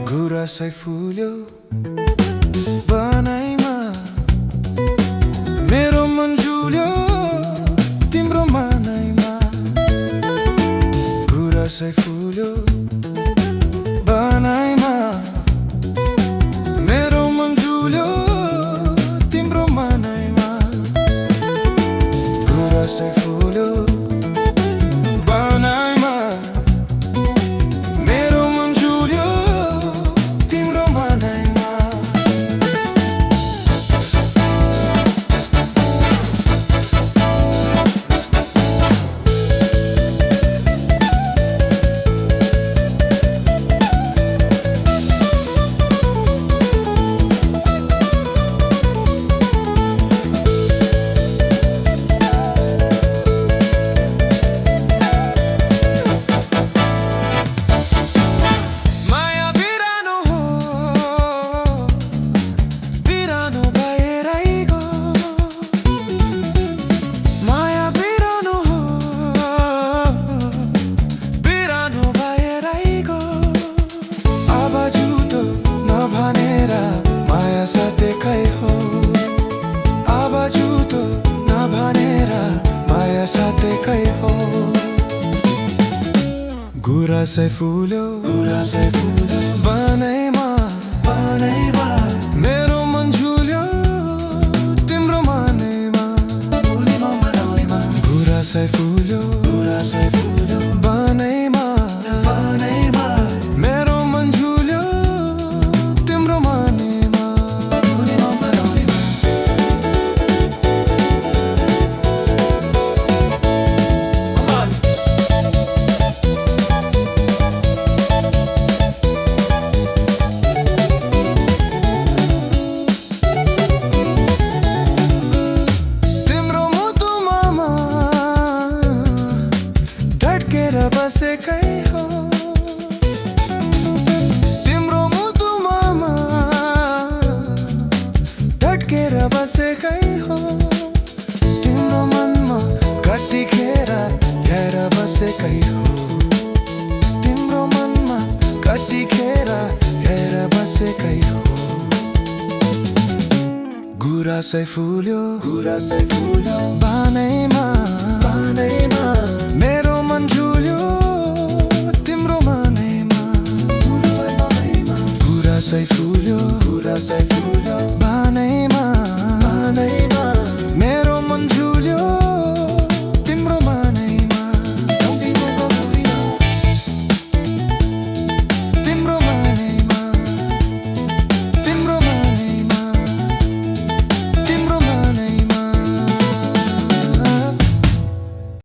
गुराँसै फुल्यो बनाइमा, मेरो मन झुल्यो तिम्रो मानैमा। गुराँसै फुल्यो बनाइमा, मेरो मन झुल्यो तिम्रो मानैमा। गुराँसै फुल्यो बनाइमा, मेरो मन झुल्यो तिम्रो मानैमा। माया साथै हो, आवाजु त नभनेर माया साथै हो। गुराँसै फुल्यो बनैमा, मेरो मन झुल्यो तिम्रो मानैमा। गुराँसै फुल्यो बनैमा, मेरो मन झुल्यो तिम्रो मानैमा। बसेकै हो तिम्रो मुटुमा ढट्केर बसेकै हो। तिम्रो मनमा कतिखेर हेर बसेकै हो, तिम्रो मनमा कतिखेर हेर बसेकै हो। गुराँसै फुल्यो बनैमा, मेरो मन झुल्यो तिम्रो मानैमा। गुराँसै फुल्यो बनैमा, मेरो मन झुल्यो